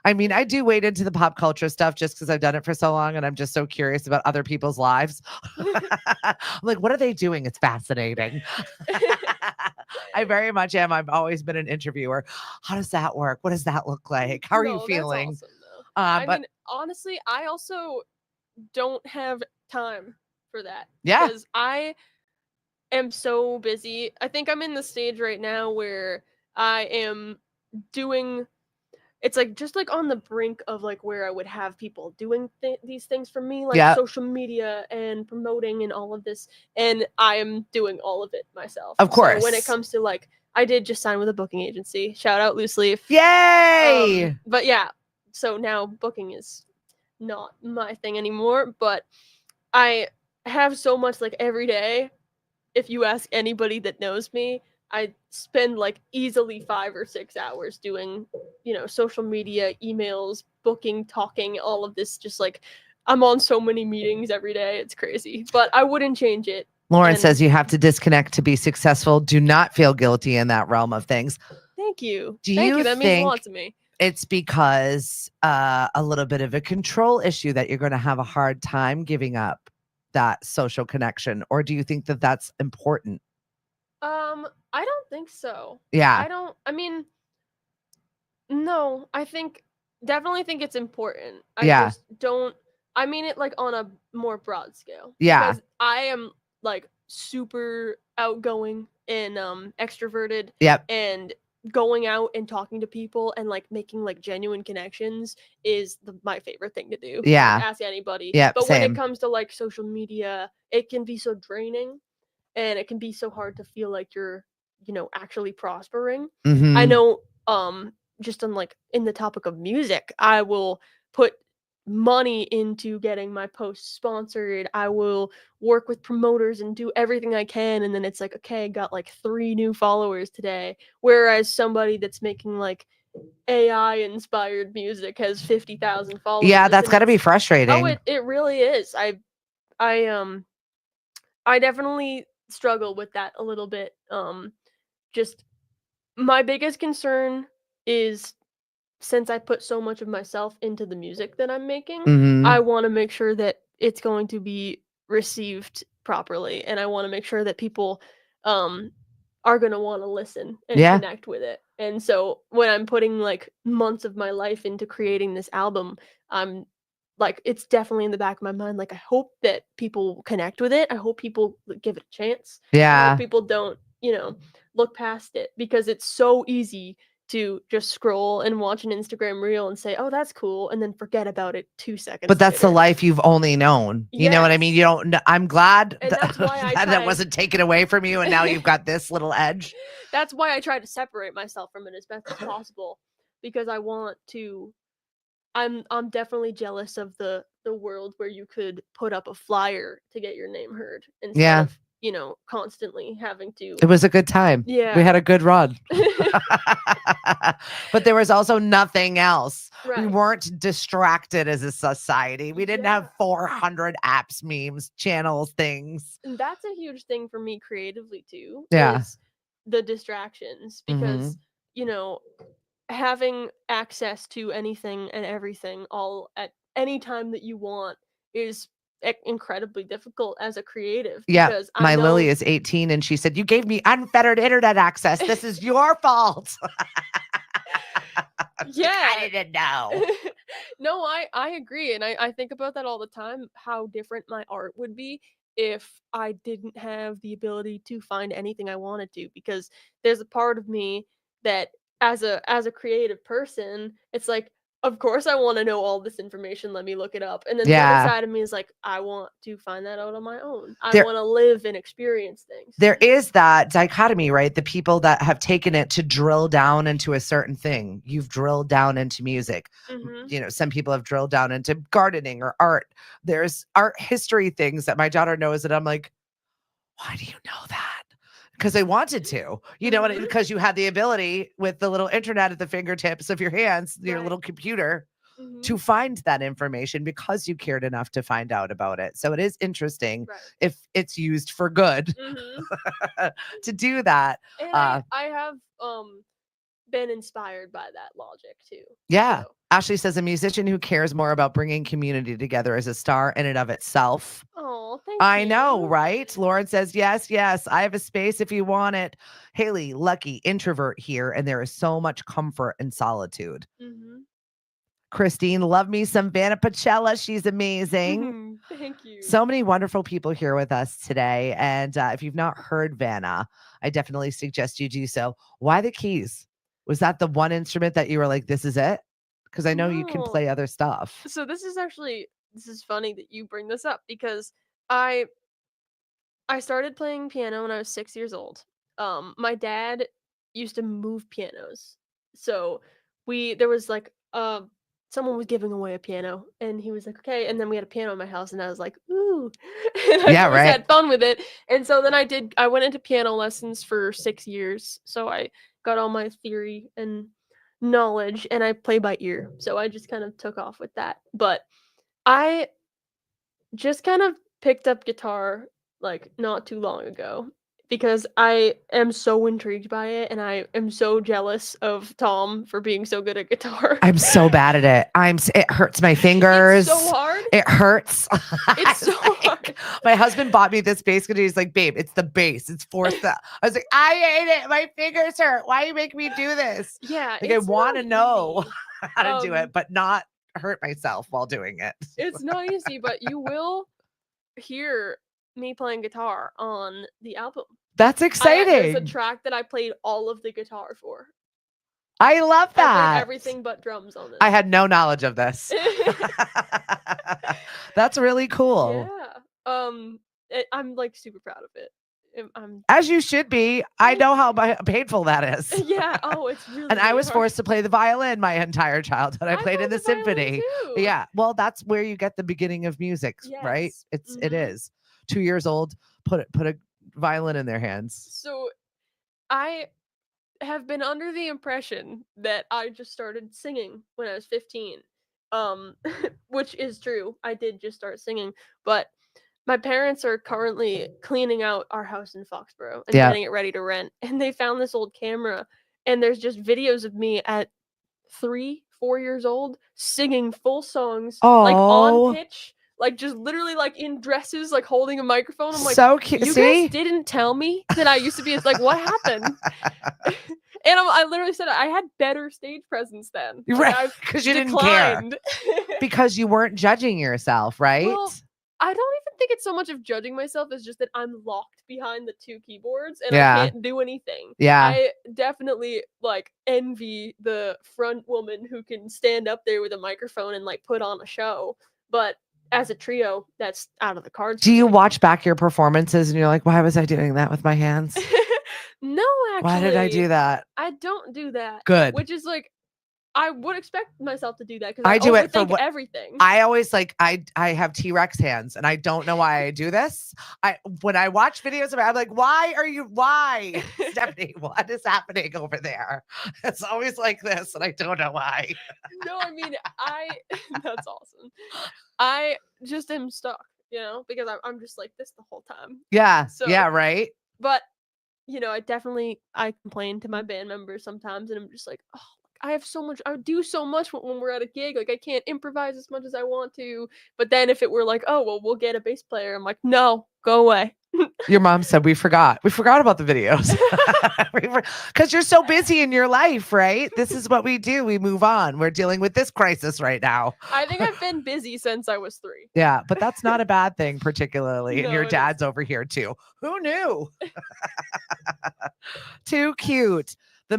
A: I mean, I do wade into the pop culture stuff just because I've done it for so long and I'm just so curious about other people's lives. I'm like, what are they doing? It's fascinating. I very much am. I've always been an interviewer. How does that work? What does that look like? How are
E: No,
A: you
E: that's
A: feeling?
E: awesome, though. I
A: But
E: mean, honestly, I also don't have time for that.
A: Yeah.
E: Because I am so busy. I think I'm in the stage right now where I am doing it's like just like on the brink of like where I would have people doing these things for me, like
A: Yeah.
E: social media and promoting and all of this, and I am doing all of it myself.
A: Of
E: So when it
A: course.
E: comes to like, I did just sign with a booking agency. Shout out Loose Leaf.
A: Yay!
E: But yeah, so now booking is not my thing anymore. But I have so much like every day. If you ask anybody that knows me, I spend like easily 5 or 6 hours doing, social media, emails, booking, talking, all of this. Just like I'm on so many meetings every day. It's crazy, but I wouldn't change it.
A: Lauren
E: And
A: says you have to disconnect to be successful. Do not feel guilty in that realm of things.
E: thank you.
A: Do
E: Thank
A: you
E: you. That means a
A: think
E: lot to me.
A: it's because a little bit of a control issue that you're going to have a hard time giving up that social connection? Or do you think that that's important?
E: I don't think so.
A: Yeah.
E: I mean, no, definitely think it's important. I
A: Yeah.
E: just don't, I mean it like on a more broad scale.
A: Yeah.
E: Because I am like super outgoing and extroverted,
A: Yep.
E: and going out and talking to people and like making like genuine connections is my favorite thing to do.
A: Yeah.
E: Like, ask anybody.
A: Yep.
E: But when it
A: Same.
E: comes to like social media, it can be so draining, and it can be so hard to feel like you're, actually prospering.
A: Mhm.
E: I know just on like in the topic of music, I will put money into getting my posts sponsored. I will work with promoters and do everything I can, and then it's like, okay, I got like 3 new followers today, whereas somebody that's making like AI inspired music has 50,000 followers.
A: Yeah, that's
E: and
A: got to be
E: it's-
A: frustrating.
E: Oh, it really is. I definitely struggle with that a little bit. Just my biggest concern is, since I put so much of myself into the music that I'm making,
A: Mhm.
E: I want to make sure that it's going to be received properly, and I want to make sure that people are going to want to listen and
A: Yeah.
E: connect with it. And so when I'm putting like months of my life into creating this album, I'm like, it's definitely in the back of my mind, like I hope that people connect with it. I hope people give it a chance. I
A: Yeah.
E: hope people don't, look past it, because it's so easy to just scroll and watch an Instagram reel and say, "Oh, that's cool," and then forget about it 2 seconds
A: But that's the
E: later.
A: life you've only known. You know what I mean?
E: Yes.
A: You don't I'm glad
E: And that's why I
A: that
E: try-
A: wasn't taken away from you, and now you've got this little edge.
E: That's why I try to separate myself from it as best as possible, because I want to. I'm definitely jealous of the world where you could put up a flyer to get your name heard instead
A: Yeah.
E: of, constantly having to.
A: It was a good time.
E: Yeah.
A: We had a good run. But there was also nothing else. We
E: Right.
A: weren't distracted as a society. We didn't have
E: Yeah.
A: 400 apps, memes, channels, things.
E: And that's a huge thing for me creatively too.
A: Yeah.
E: Is the distractions, because having access to anything and everything all at any time that you want is incredibly difficult as a creative.
A: Yeah.
E: Because
A: My
E: I know,
A: Lily is 18 and she said, "You gave me unfettered internet access. This is your fault."
E: yeah.
A: I didn't know.
E: No, I agree, and I think about that all the time, how different my art would be if I didn't have the ability to find anything I wanted to. Because there's a part of me that, as a creative person, it's like, of course I want to know all this information, let me look it up. And then the
A: Yeah.
E: other side of me is like, I want to find that out on my own. I
A: There-
E: want to live and experience things.
A: There is that dichotomy, right? The people that have taken it to drill down into a certain thing. You've drilled down into music.
E: Mhm.
A: Some people have drilled down into gardening or art. There's art history things that my daughter knows, and I'm like, why do you know that? Because they wanted to,
E: Mhm.
A: because you had the ability with the little internet at the fingertips of your hands, your
E: Right.
A: little computer,
E: Mhm.
A: to find that information because you cared enough to find out about it. So it is interesting
E: Right.
A: if it's used for good
E: Mhm.
A: to do that.
E: And I have been inspired by that logic too.
A: Yeah.
E: So.
A: Ashley says a musician who cares more about bringing community together is a star in and of itself.
E: Oh, thank
A: I
E: you.
A: know, right? Lauren says, yes, yes. I have a space if you want it. Haley, lucky introvert here, and there is so much comfort in solitude.
E: Mhm.
A: Christine, love me some Vanna Pacella. She's amazing.
E: Thank you.
A: So many wonderful people here with us today. And if you've not heard Vanna, I definitely suggest you do so. Why the keys? Was that the one instrument that you were like, this is it? Because I know you can
E: No.
A: play other stuff.
E: So this is funny that you bring this up because I started playing piano when I was 6 years old. My dad used to move pianos. So there was like someone was giving away a piano and he was like, okay, and then we had a piano in my house and I was like, ooh. And I
A: Yeah,
E: always
A: right.
E: had fun with it. And so then I went into piano lessons for 6 years. So I got all my theory and knowledge and I play by ear. So I just kind of took off with that. But I just kind of picked up guitar like not too long ago because I am so intrigued by it and I am so jealous of Tom for being so good at guitar.
A: I'm so bad at it. It hurts my fingers.
E: It's so hard.
A: It hurts.
E: It's so hard.
A: My husband bought me this bass guitar. He's like, babe, it's the bass. It's fourth. I was like, I hate it. My fingers hurt. Why you make me do this?
E: Yeah.
A: Like, I want to
E: not
A: know
E: easy.
A: how to do it, but not hurt myself while doing it.
E: It's not easy, but you will hear me playing guitar on the album.
A: That's
E: There's
A: exciting.
E: a track that I played all of the guitar for.
A: I love
E: I
A: that.
E: played everything but drums on this.
A: I had no knowledge of this. That's really cool.
E: Yeah. I'm like super proud of it. I'm
A: As you should be. I know how painful that is.
E: yeah. Oh, it's really.
A: And I
E: really
A: was
E: hard.
A: forced to play the violin my entire childhood. I played in the symphony.
E: Too.
A: Yeah. Well, that's where you get the beginning of music, right?
E: Yes.
A: It is. 2 years old, put a violin in their hands.
E: So I have been under the impression that I just started singing when I was 15. Which is true. I did just start singing, but my parents are currently cleaning out our house in Foxborough and getting it ready to rent. And they found this old camera and there's just videos of me at 3, 4 years old singing full songs like on pitch, like just literally like in dresses, like holding a microphone. I'm like,
A: so cute.
E: You guys didn't tell me that I used to be like, what happened? And I literally said I had better stage presence then.
A: Right, because you didn't care. Because you weren't judging yourself, right?
E: Well, I don't even think it's so much of judging myself as just that I'm locked behind the 2 keyboards and I can't do anything.
A: Yeah.
E: I definitely like envy the front woman who can stand up there with a microphone and like put on a show. But as a trio, that's out of the cards.
A: Do you watch back your performances and you're like, why was I doing that with my hands?
E: No, actually.
A: Why did I do that?
E: I don't do that.
A: Good.
E: Which is like, I would expect myself to do that because
A: I do it for
E: everything.
A: I always like I have T-Rex hands and I don't know why I do this. When I watch videos of it, I'm like, why? Stephanie, what is happening over there? It's always like this and I don't know why.
E: No, I mean that's awesome. I just am stuck, because I'm just like this the whole time.
A: Yeah.
E: So,
A: yeah, right.
E: But I complain to my band members sometimes and I'm just like, oh, I do so much when we're at a gig. Like I can't improvise as much as I want to. But then if it were like, oh, well, we'll get a bass player. I'm like, no, go away.
A: Your mom said we forgot about the videos because you're so busy in your life, right? This is what we do. We move on. We're dealing with this crisis right now.
E: I think I've been busy since I was 3.
A: Yeah, but that's not a bad thing, particularly.
E: No,
A: and your dad's over here too. Who knew? Too cute. The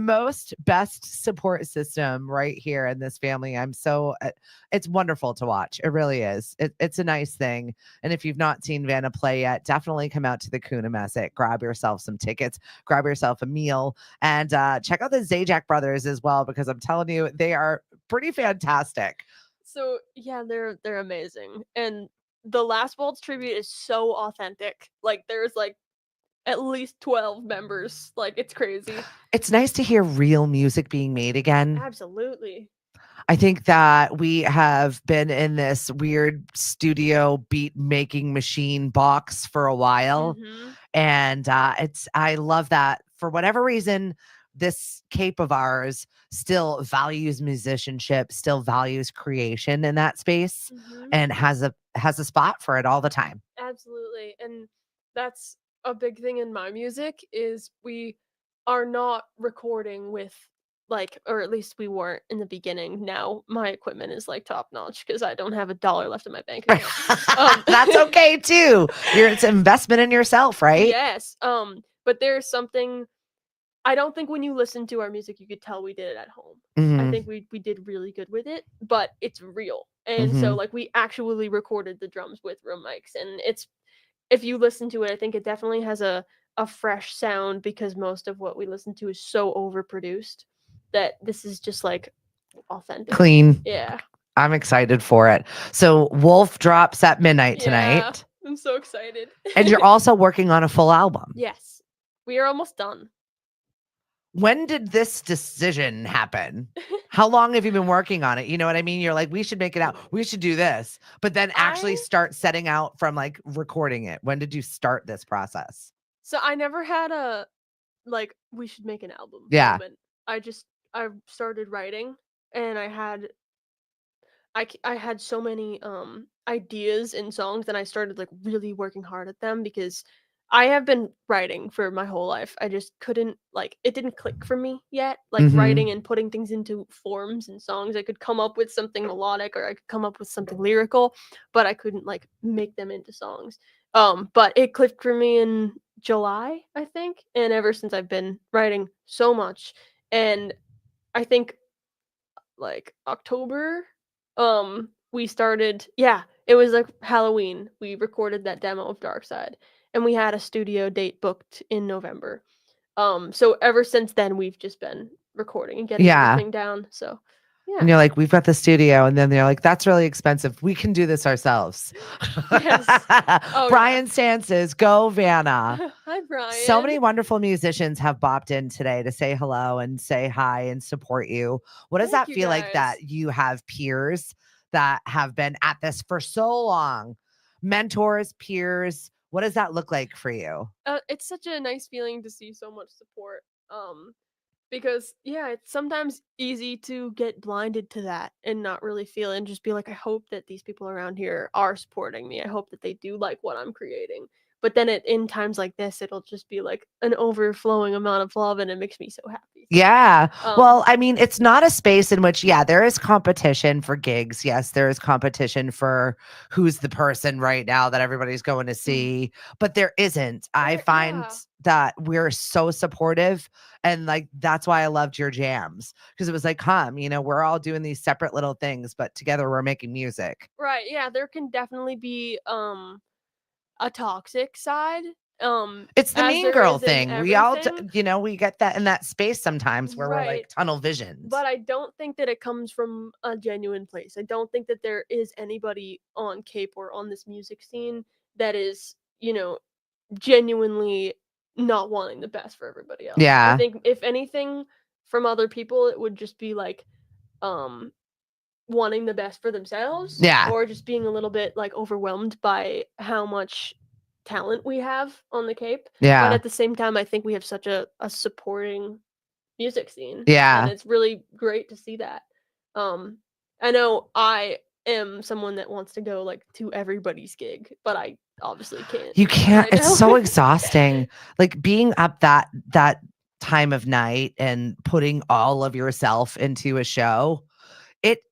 A: best support system right here in this family. It's wonderful to watch. It really is. It's a nice thing. And if you've not seen Vanna play yet, definitely come out to the Coonamessett, grab yourself some tickets, grab yourself a meal, and check out the Zajac brothers as well, because I'm telling you, they are pretty fantastic.
E: So yeah, they're amazing. And the Last Waltz tribute is so authentic. Like there's like at least 12 members. Like it's crazy.
A: It's nice to hear real music being made again.
E: Absolutely.
A: I think that we have been in this weird studio beat making machine box for a while.
E: Mm-hmm.
A: And I love that for whatever reason, this Cape of ours still values musicianship, still values creation in that space, and has a spot for it all the time.
E: Absolutely. And that's a big thing in my music is we are not recording with like, or at least we weren't in the beginning. Now my equipment is like top notch because I don't have a dollar left in my bank account.
A: That's okay too. It's an investment in yourself, right?
E: Yes. But there's something, I don't think when you listen to our music you could tell we did it at home. I
A: Mhm.
E: think we did really good with it, but it's real. And so like we actually recorded the drums with room mics, and it's, if you listen to it, I think it definitely has a fresh sound because most of what we listen to is so overproduced that this is just like authentic.
A: Clean.
E: Yeah.
A: I'm excited for it. So Wolf drops at midnight
E: Yeah.
A: tonight.
E: I'm so excited.
A: And you're also working on a full album.
E: Yes. We are almost done.
A: When did this decision happen? How long have you been working on it? You know what I mean? You're like, we should make it out. We should do this. But then actually start setting out from like recording it. When did you start this process?
E: So I never had a like we should make an album
A: Yeah.
E: moment. I started writing, and I had so many ideas and songs, and I started like really working hard at them because I have been writing for my whole life. I just couldn't, like, it didn't click for me yet. Like writing and putting things into forms and songs. I could come up with something melodic or I could come up with something lyrical, but I couldn't like make them into songs. But it clicked for me in July, I think. And ever since I've been writing so much. And I think like October, we started, yeah, it was like Halloween. We recorded that demo of Dark Side, and we had a studio date booked in November. So ever since then we've just been recording and getting everything down. So
A: And
E: yeah.
A: you're like, we've got the studio. And then they're like, that's really expensive. We can do this ourselves.
E: Yes. Oh,
A: Brian Stances, go Vanna.
E: Hi, Brian.
A: So many wonderful musicians have bopped in today to say hello and say hi and support you. What does
E: Thank
A: that
E: you,
A: feel like
E: guys.
A: that you have peers that have been at this for so long? Mentors, peers. What does that look like for you?
E: It's such a nice feeling to see so much support. Because yeah, it's sometimes easy to get blinded to that and not really feel and just be like, I hope that these people around here are supporting me. I hope that they do like what I'm creating. But then in times like this, it'll just be like an overflowing amount of love, and it makes me so happy.
A: Yeah. Well, I mean, it's not a space in which, yeah, there is competition for gigs. Yes, there is competition for who's the person right now that everybody's going to see, but there isn't. I find that we're so supportive, and like that's why I loved your jams, because it was like, we're all doing these separate little things, but together we're making music.
E: Right. Yeah, there can definitely be a toxic side.
A: It's the
E: as
A: mean
E: there
A: girl
E: is in
A: thing. We all,
E: everything.
A: we get that in that space sometimes where we're like
E: Right.
A: tunnel visions.
E: But I don't think that it comes from a genuine place. I don't think that there is anybody on Cape or on this music scene that is, genuinely not wanting the best for everybody else.
A: Yeah.
E: I think if anything from other people, it would just be like wanting the best for themselves.
A: Yeah.
E: Or just being a little bit like overwhelmed by how much talent we have on the Cape.
A: Yeah.
E: But at the same time, I think we have such a supporting music scene.
A: Yeah.
E: And it's really great to see that. I know I am someone that wants to go like to everybody's gig, but I obviously can't.
A: You can't.
E: Right
A: It's
E: now.
A: so exhausting. Like being up that time of night and putting all of yourself into a show, it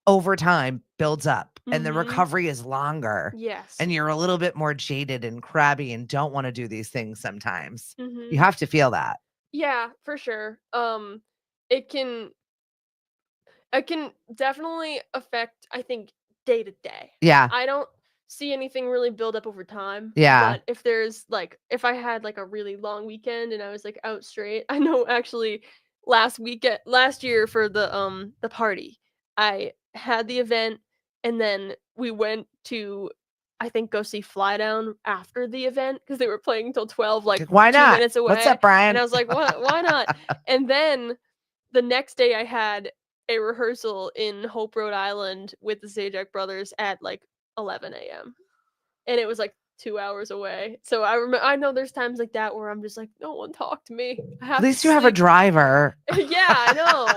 A: over time builds up and the recovery is longer.
E: Yes.
A: And you're a little bit more jaded and crabby and don't want to do these things sometimes.
E: Mhm.
A: You have to feel that.
E: Yeah, for sure. It can definitely affect, I think, day to day.
A: Yeah.
E: I don't see anything really build up over time.
A: Yeah.
E: But if there's like, if I had like a really long weekend and I was like out straight, I know actually last year for the party, I had the event, and then we went to, I think, go see Fly Down after the event because they were playing until 12, like
A: Why
E: 2
A: not?
E: minutes away.
A: What's up, Brian?
E: And I was like, what? Why not? And then the next day I had a rehearsal in Hope, Rhode Island with the Zajac brothers at like 11 a.m. And it was like 2 hours away. So I know there's times like that where I'm just like, no one talk to me.
A: At least you have a driver.
E: Yeah, I know.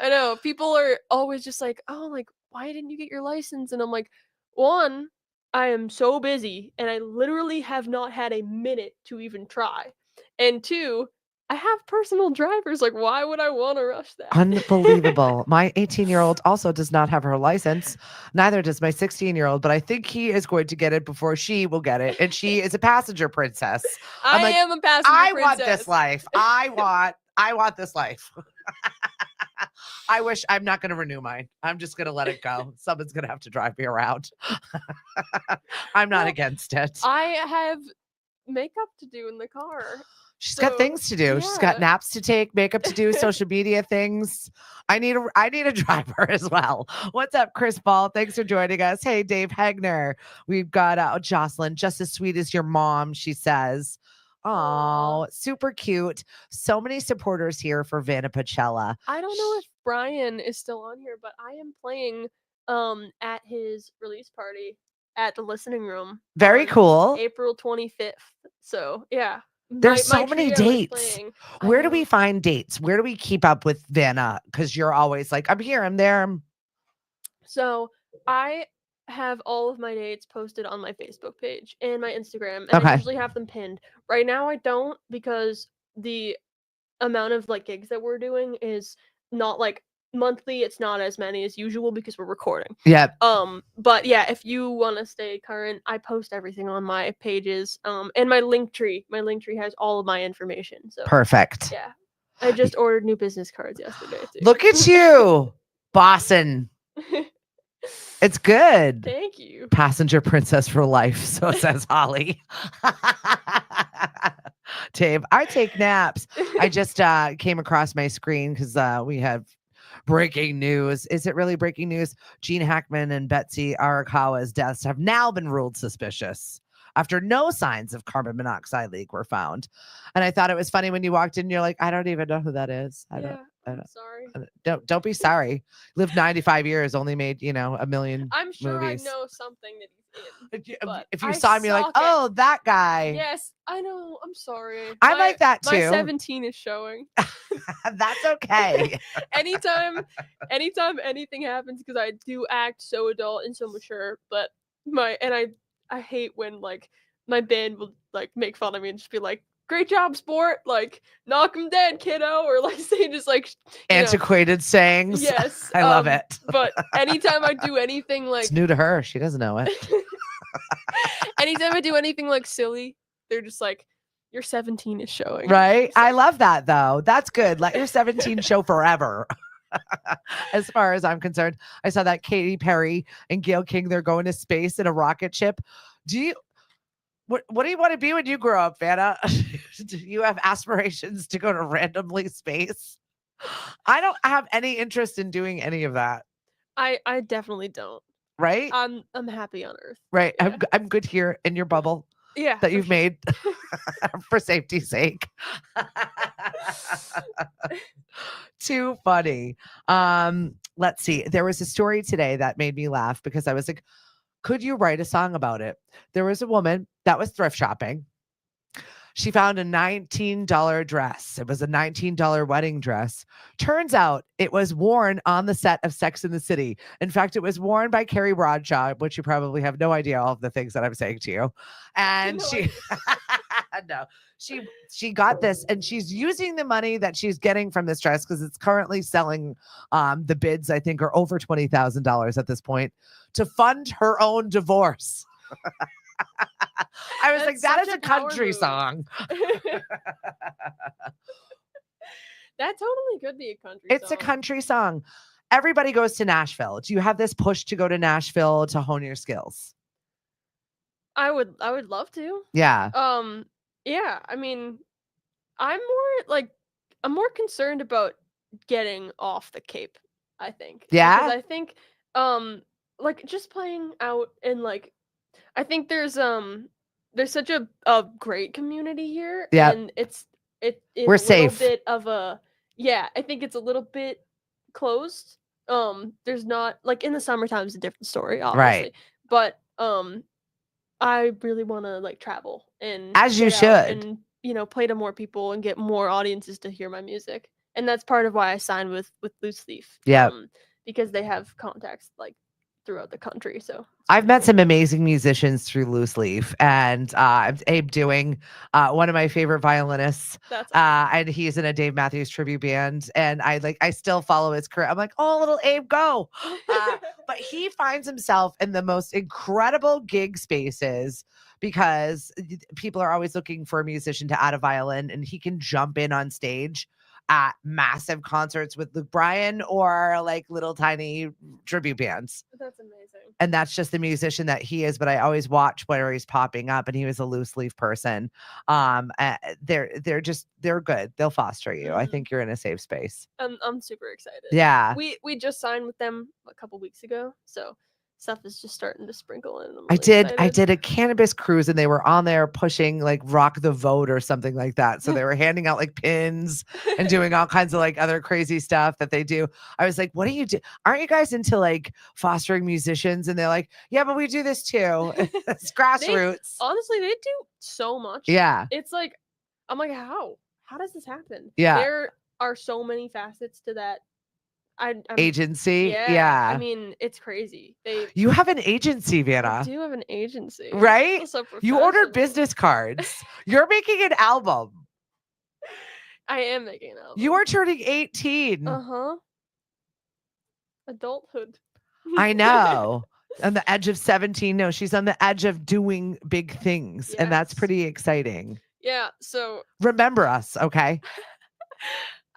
E: I know. People are always just like, oh, like, why didn't you get your license? And I'm like, one, I am so busy and I literally have not had a minute to even try. And two, I have personal drivers. Like, why would I want to rush that?
A: Unbelievable. My 18-year-old also does not have her license. Neither does my 16-year-old, but I think he is going to get it before she will get it. And she is a passenger princess. I'm
E: I
A: like,
E: am a passenger
A: I
E: princess.
A: want this life. I want this life. I wish I'm not going to renew mine. I'm just going to let it go. Someone's going to have to drive me around. I'm not
E: Well,
A: against it.
E: I have makeup to do in the car.
A: She's got
E: So,
A: things to do. She's got
E: yeah.
A: naps to take, makeup to do, social media things. I need a driver as well. What's up, Chris Ball? Thanks for joining us. Hey, Dave Hegner. We've got Jocelyn, just as sweet as your mom, she says. Oh,
E: Aw.
A: super cute. So many supporters here for Vanna Pacella.
E: I don't know if Brian is still on here, but I am playing at his release party at the listening room.
A: Very
E: on
A: cool.
E: April 25th. So yeah.
A: There's so many
E: trio is
A: dates.
E: playing.
A: Where do we
E: know.
A: find dates? Where do we keep up with Vanna? Because you're always like, I'm here, I'm there.
E: So I have all of my dates posted on my Facebook page and my Instagram, and I
A: Okay.
E: usually have them pinned. Right now I don't, because the amount of like gigs that we're doing is not like monthly. It's not as many as usual because we're recording.
A: Yep.
E: But yeah, if you want to stay current, I post everything on my pages. And my link tree has all of my information. So
A: Perfect.
E: yeah. I just ordered new business cards yesterday too.
A: Look at you, bossin'. It's good.
E: Thank you.
A: Passenger princess for life, so says Holly. Dave, I take naps. I just came across my screen because we have breaking news. Is it really breaking news? Gene Hackman and Betsy Arakawa's deaths have now been ruled suspicious after no signs of carbon monoxide leak were found. And I thought it was funny when you walked in, you're like, I don't even know who that is. I don't.
E: Sorry.
A: Don't be sorry. Lived 95 years, only made, a million
E: I'm sure
A: movies.
E: I know something that he's in. But
A: If you
E: I
A: saw him, you're like,
E: suck at-
A: oh, that guy.
E: Yes, I know. I'm sorry.
A: I'm like that
E: My
A: too.
E: 17 is showing.
A: That's okay.
E: anytime anything happens, because I do act so adult and so mature, but I hate when like my band will like make fun of me and just be like, great job, sport, like knock him dead, kiddo, or like say just like
A: Antiquated sayings.
E: Yes,
A: I love it.
E: But anytime I do anything like
A: it's new to her, she doesn't know it.
E: anytime I do anything like silly, they're just like, your 17 is showing.
A: Right?
E: So-
A: I love that though. That's good. Let your 17 show forever. As far as I'm concerned, I saw that Katy Perry and Gayle King, they're going to space in a rocket ship. What do you want to be when you grow up, Vanna? Do you have aspirations to go to randomly space? I don't have any interest in doing any of that.
E: I definitely don't.
A: Right?
E: I'm happy on Earth.
A: Right.
E: Yeah.
A: I'm good here in your bubble
E: Yeah.
A: that you've made for safety's sake. Too funny. Let's see. There was a story today that made me laugh because I was like, could you write a song about it? There was a woman that was thrift shopping. She found a $19 dress. It was a $19 wedding dress. Turns out it was worn on the set of Sex and the City. In fact, it was worn by Carrie Bradshaw, which you probably have no idea all of the things that I'm saying to you. And she got this, and she's using the money that she's getting from this dress because it's currently selling. The bids, I think, are over $20,000 at this point, to fund her own divorce. I was like, that is a country song.
E: That totally could be a country song.
A: It's a country song. Everybody goes to Nashville. Do you have this push to go to Nashville to hone your skills?
E: I would love to.
A: Yeah.
E: Yeah, I mean, I'm more concerned about getting off the Cape, I think.
A: Yeah?
E: Because I think like just playing out in like, I think there's such a great community here.
A: Yeah.
E: And it is
A: We're
E: a
A: safe.
E: little bit of a, yeah, I think it's a little bit closed. There's not, like, in the summertime is a different story, obviously.
A: Right.
E: But I really want to like travel and
A: As you
E: get out
A: should.
E: and play to more people and get more audiences to hear my music. And that's part of why I signed with Loose Leaf.
A: Yeah.
E: Because they have contacts like throughout the country. So
A: I've met some amazing musicians through Loose Leaf, and Abe Doing, one of my favorite violinists,
E: that's
A: and he's in a Dave Matthews tribute band, and I still follow his career. I'm like, oh, little Abe, go! But he finds himself in the most incredible gig spaces because people are always looking for a musician to add a violin, and he can jump in on stage at massive concerts with Luke Bryan or like little tiny tribute bands.
E: That's amazing.
A: And that's just the musician that he is. But I always watch where he's popping up, and he was a Loose Leaf person. They're good. They'll foster you. I think you're in a safe space.
E: I'm super excited.
A: Yeah.
E: We just signed with them a couple weeks ago, so stuff is just starting to sprinkle in.
A: I did a cannabis cruise, and they were on there pushing like Rock the Vote or something like that. So they were handing out like pins and doing all kinds of like other crazy stuff that they do. I was like, what do you do? Aren't you guys into like fostering musicians? And they're like, yeah, but we do this too. It's grassroots.
E: Honestly, they do so much.
A: Yeah.
E: It's like, I'm like, how does this happen?
A: Yeah.
E: There are so many facets to that.
A: Agency.
E: Yeah.
A: Yeah.
E: I mean, it's crazy.
A: You have an agency,
E: I
A: Vanna.
E: do have an agency.
A: Right?
E: So
A: You ordered
E: professional.
A: business cards. You're making an album.
E: I am making an album.
A: You are turning 18.
E: Uh-huh. Adulthood.
A: I know. On the edge of 17. No, she's on the edge of doing big things. And that's
E: Yes.
A: pretty exciting.
E: Yeah, so
A: Remember us, okay?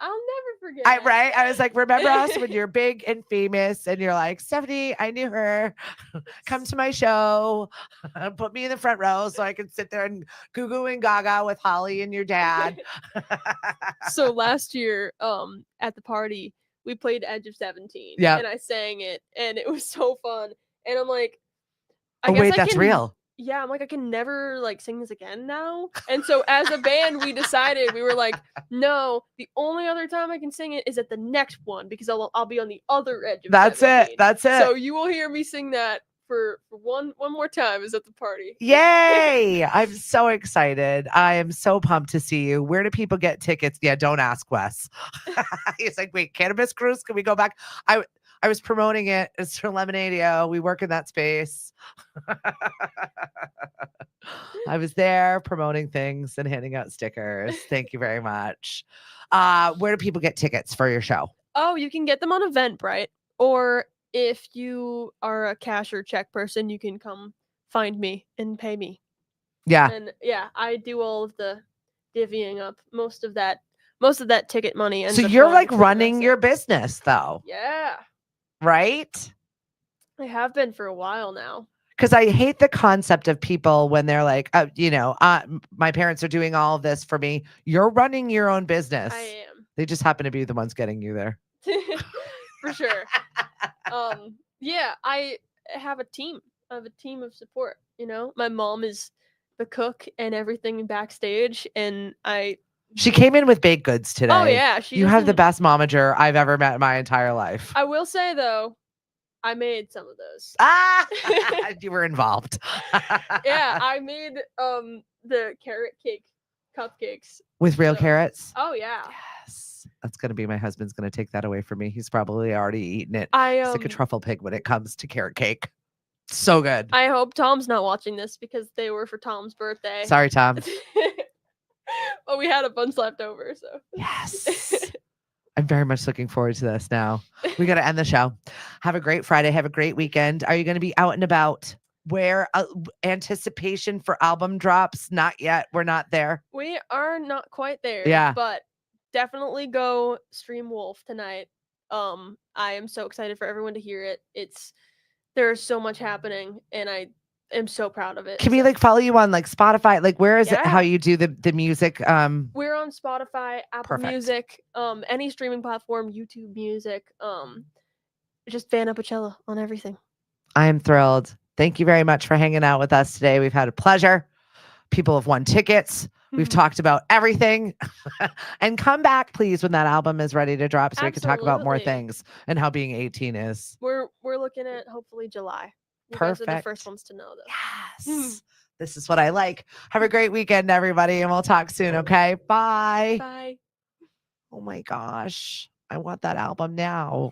E: I'll never forget.
A: Right? I was like, remember us when you're big and famous and you're like, Stephanie, I knew her. Come to my show. Put me in the front row so I can sit there and goo goo and gaga with Holly and your dad.
E: So last year, at the party, we played Edge of 17.
A: Yeah.
E: And I sang it, and it was so fun. And I'm like,
A: Oh, wait, that's real.
E: Yeah, I'm like, I can never like sing this again now. And so as a band, we decided, we were like, no, the only other time I can sing it is at the next one because I'll be on the other edge of
A: That's
E: 17.
A: it. That's it.
E: So you will hear me sing that for one more time is at the party.
A: Yay! I'm so excited. I am so pumped to see you. Where do people get tickets? Yeah, don't ask Wes. He's like, wait, cannabis cruise? Can we go back? I was promoting it. It's for Lemonadio. We work in that space. I was there promoting things and handing out stickers. Thank you very much. Where do people get tickets for your show?
E: Oh, you can get them on Eventbrite, or if you are a cash or check person, you can come find me and pay me.
A: Yeah.
E: And yeah, I do all of the divvying up most of that ticket money.
A: So
E: ends up
A: you're
E: going
A: like
E: to
A: running
E: the
A: your
E: rest
A: business though,
E: Yeah,
A: right?
E: I have been for a while now.
A: Because I hate the concept of people when they're like, my parents are doing all of this for me. You're running your own business.
E: I am.
A: They just happen to be the ones getting you there.
E: For sure. Yeah, I have a team. I have a team of support, you know? My mom is the cook and everything backstage, and
A: She came in with baked goods today.
E: Oh yeah,
A: you have the best momager I've ever met in my entire life.
E: I will say though, I made some of those.
A: You were involved.
E: Yeah, I made the carrot cake cupcakes
A: with real carrots.
E: Oh yeah.
A: Yes, that's gonna be my husband's gonna take that away from me. He's probably already eaten it.
E: It's
A: like a truffle pig when it comes to carrot cake. So good.
E: I hope Tom's not watching this because they were for Tom's birthday.
A: Sorry, Tom.
E: But we had a bunch left over, so
A: yes. I'm very much looking forward to this now. We got to end the show. Have a great Friday. Have a great weekend. Are you going to be out and about? Where anticipation for album drops? Not yet. We're not there.
E: We are not quite there.
A: Yeah.
E: But definitely go stream Wolf tonight. I am so excited for everyone to hear it. There's so much happening, and I am so proud of it.
A: Can we like follow you on like Spotify? Like where is it? How you do the music?
E: We're on Spotify, Apple Music, any streaming platform, YouTube Music, just Vanna Pacella on everything.
A: I am thrilled. Thank you very much for hanging out with us today. We've had a pleasure. People have won tickets. We've talked about everything. And come back, please, when that album is ready to drop so we can talk about more things and how being 18 is.
E: We're looking at hopefully July. You
A: Perfect.
E: guys are the first ones to know that.
A: Yes. This is what I like. Have a great weekend, everybody, and we'll talk soon, okay? Bye.
E: Bye.
A: Oh my gosh. I want that album now.